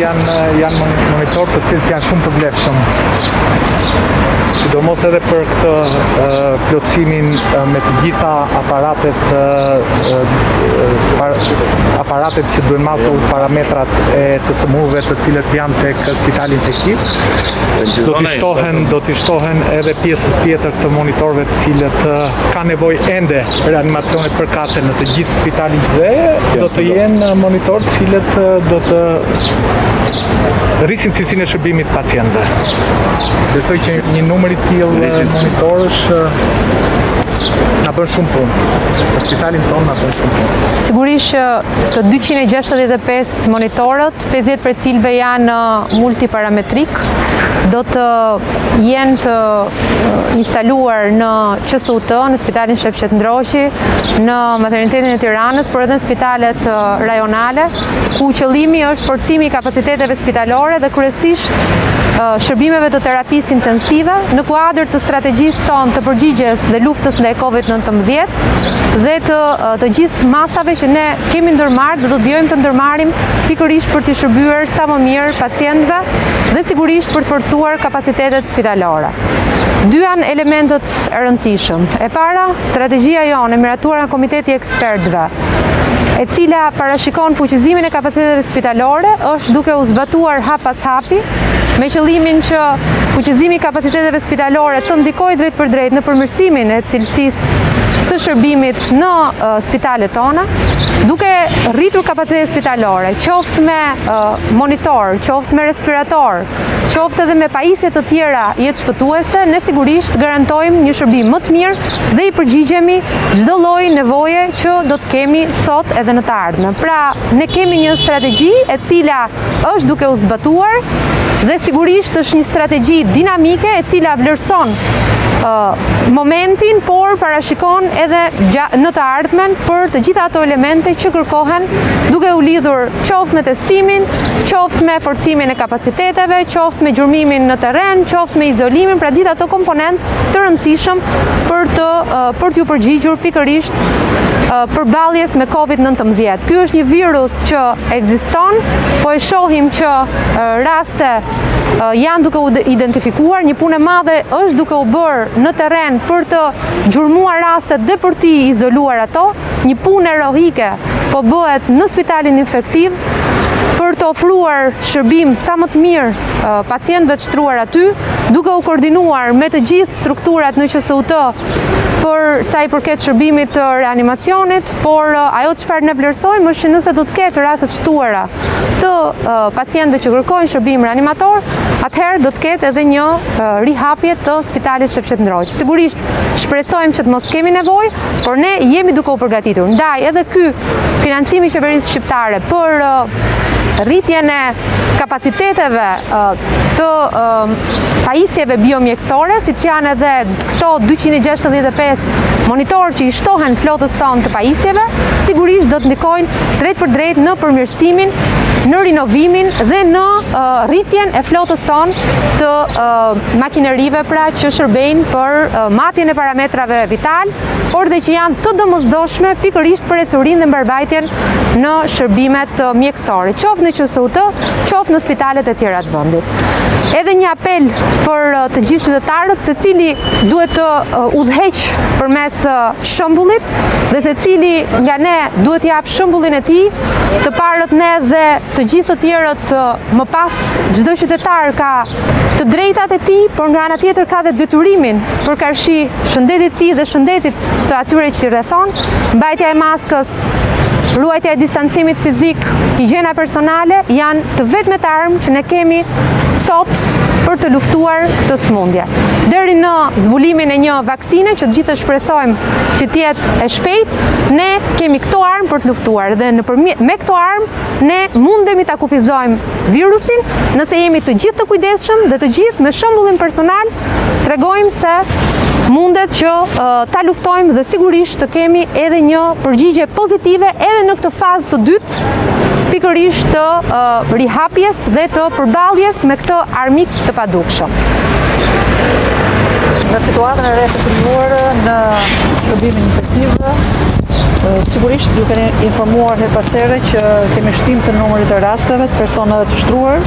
janë monitor të cilët janë shumë të vlefshëm. Sidomos edhe për këtë plotësimin me të gjitha aparatet që duhen matur parametrat e të SMU-ve të cilët janë tek spitali infektiv. Do t'i shtohen edhe pjesës tjetër të monitorëve të cilët ka nevojë ende reanimacione përkatëse në të gjithë spitalit dhe do të jenë monitorë të cilët do të rrisin cilësinë e shërbimit të pacientëve. Besoj që një numër i tillë monitorësh na bën shumë punë. Në spitalin tonë na bën shumë punë. Sigurisht që të 265 monitorët, 50 për cilëve janë multiparametrik, do të jenë të instaluar në QSUT, në spitalin Shef Qetndroqi, në maternitetin e Tiranës, por edhe në spitalet rajonale, ku qëllimi është forcimi i kapaciteteve spitalore dhe kryesisht shërbimeve të terapisë intensive në kuadër të strategjisë tonë të përgjigjes dhe luftës ndaj COVID-19 dhe të gjithë masave që ne kemi ndërmarrë dhe do të vjojmë të ndërmarrim pikërisht për të shërbyer sa më mirë pacientëve dhe sigurisht për të forcuar kapacitetet spitalore. Dy janë elementët e rëndësishëm. E para, strategjia jonë e miratuar nga Komiteti i Ekspertëve, e cila parashikon fuqizimin e kapacitetet spitalore, është duke u zbatuar hap pas hapi, me qëllimin që fuqizimi i kapaciteteve spitalore të ndikojë drejt për drejt në përmirësimin e cilësisë së shërbimit në spitalet tona, duke rritur kapacitetet spitalore, qoftë me monitor, qoftë me respirator, qoftë edhe me pajisje të tjera jetëshpëtuese, ne sigurisht garantojmë një shërbim më të mirë dhe i përgjigjemi çdo lloj nevoje që do të kemi sot edhe në të ardhmen. Pra, ne kemi një strategji e cila është duke u zbatuar dhe sigurisht është një strategji dinamike e cila vlerëson momentin, por parashikon edhe në të ardhmen për të gjitha ato elemente që kërkohen duke u lidhur qoftë me testimin, qoftë me forcimin e kapaciteteve, qoftë me gjurmimin në terren, qoftë me izolimin, pra gjitha ato komponent të rëndësishëm për t'ju përgjigjur pikërisht përballjes me COVID-19. Ky është një virus që ekziston, po e shohim që raste janë duke u identifikuar, një punë e madhe është duke u bërë në terren për të gjurmuar rastet dhe për t'i izoluar ato, një punë eroike po bëhet në spitalin infektiv për të ofruar shërbim sa më të mirë pacientëve të shtruar aty, duke u koordinuar me të gjithë strukturat në QSUT për sa i përket shërbimit të reanimacionit, por ajo çfarë ne vlerësojmë është që nëse do të ketë raste të shtuara të pacientëve që kërkojnë shërbim reanimator, atëherë do të ketë edhe një rihapje të spitalit Shef Qetndroqi. Sigurisht shpresojmë që të mos kemi nevojë, por ne jemi duke u përgatitur. Ndaj edhe ky financimi i qeverisë shqiptare për rritjen e kapaciteteve të pajisjeve biomjekësore, siç janë edhe këto 265 monitorë që i shtohen flotës tonë të pajisjeve, sigurisht do të ndikojnë drejt për drejt në përmirësimin, në rinovimin dhe në rritjen e flotës tonë të makinerive pra që shërbejnë për matjen e parametrave vital, por dhe që janë të domosdoshme pikërisht për ecurinë dhe mbarbajtjen në shërbimet mjekësore, qoftë në QSUT, qoftë në spitalet e tjera të vendit. Edhe një apel për të gjithë qytetarët, secili duhet të udhëheq përmes shëmbullit dhe secili nga ne duhet jap shëmbullin e tij, të parët ne dhe të gjithë të tjerët më pas. Çdo qytetar ka të drejtat e tij, por nga ana tjetër ka dhe detyrimin për karshi shëndetit të tij dhe shëndetit të atyre që i rrethon, mbajtja e maskës, ruajtja e distancimit fizik, higjiena personale janë të vetmet armë që ne kemi sot për të luftuar këtë sëmundje. Deri në zbulimin e një vaksine që të gjithë shpresojmë që të jetë e shpejt, ne kemi këto armë për të luftuar dhe me këto armë ne mundemi ta kufizojmë virusin nëse jemi të gjithë të kujdesshëm dhe të gjithë me shembullin personal tregojmë se mundet që ta luftojmë dhe sigurisht të kemi edhe një përgjigje pozitive edhe në këtë fazë të dytë, pikërisht të rihapjes dhe të përballjes me këtë armik të padukshëm. Në situatën e re të krijuar në shërbimin infektiv, Sigurisht ju keni informuar her pas here që kemi shtim të numrit të rasteve të personave të shtruar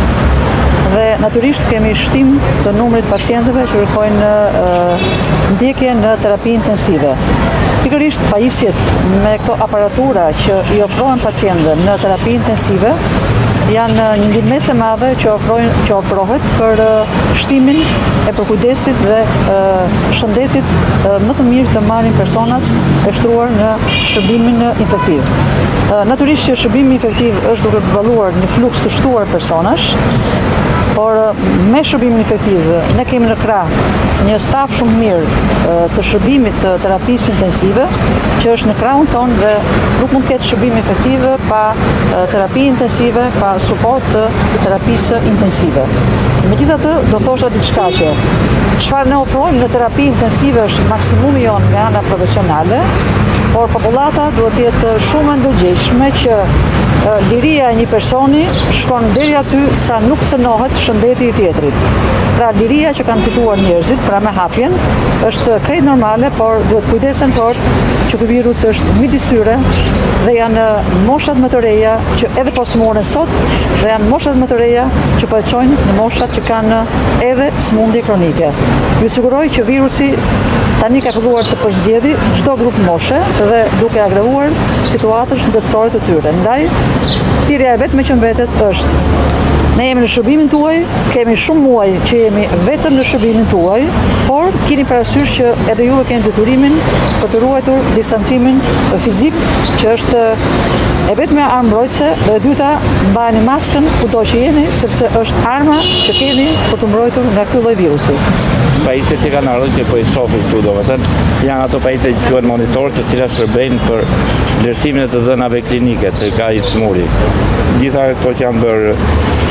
dhe natyrisht kemi shtim të numrit pacientëve që kërkojnë ndjekje në terapi intensive. Pikërisht pajisjet me këto aparatura që i ofrohen pacientëve në terapi intensive janë një ndihmëse e madhe që ofrohet për shtimin e përkujdesit dhe shëndetit më të mirë të marrin personat e shtruar në shërbimin infektiv. Natyrisht që shërbimi infektiv është duke përballuar një fluks të shtuar personash, por me shërbimin infektiv ne kemi në krah një staf shumë mirë të shërbimit të terapisë intensive që është në krahun tonë dhe nuk mund të ketë shërbim efektiv pa terapi intensive, pa suport të terapisë intensive. Megjithatë, do thosha diçka që çfarë ne ofrojmë në terapi intensive është maksimumi jonë nga ana profesionale, por popullata duhet të jetë shumë e ndërgjegjshme që liria e një personi shkon deri aty sa nuk cënohet shëndeti i tjetrit. Pra liria që kanë fituar njerëzit, pra me hapjen, është krejt normale, por duhet kujdesen fort që ky virus është midis tyre dhe janë moshat më të reja që edhe po smuren sot dhe janë moshat më të reja që po e çojnë në moshat që kanë edhe smundje kronike. Ju siguroj që virusi tani ka filluar të përzgjedhë çdo grup moshe dhe duke agrevuar situatën shëndetësore të tyre. Ndaj, thirrja e vetme që mbetet është ne jemi në shërbimin tuaj, kemi shumë muaj që jemi vetëm në shërbimin tuaj, por keni parasysh që edhe juve keni detyrimin për të ruajtur distancimin fizik, që është e vetme armë mbrojtëse, dhe e dyta, mbajeni maskën kudo që jeni, sepse është arma që keni për të mbrojtur nga ky lloj virusi. Pajisjet që kanë ardhur që po i shohim këtu domethënë janë ato pajisje që quhen monitor, të cilat shërbejnë për vlerësimin e të dhënave klinike të ka i smuri. Gjitha ato që janë bërë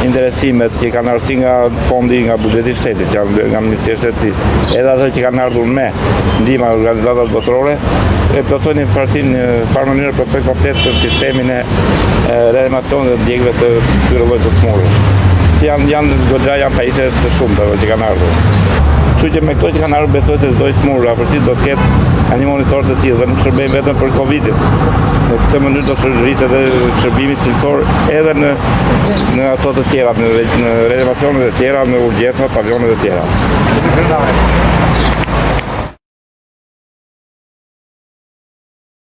interesimet që kanë ardhur si nga fondi nga buxheti i shtetit, që janë nga Ministria e Shëndetësisë, edhe ato që kanë ardhur me ndihmë organizatave botërore, e plotësojnë në farë mënyrë plotësojnë komplet të sistemin e reanimacionit dhe djegëve të këtyre llojit të smurës. Janë pajisje të shumta që kanë ardhur. Kështu që me këto që kanë ardhur besoj se çdo smurë afërsisht do të ketë një monitor të tillë dhe nuk shërbejnë vetëm për Covidin. Në këtë mënyrë do shërbimet edhe shërbimi cilësor edhe në ato të tjera, në reanimacionet e tjera, në urgjencat, pavionet e tjera.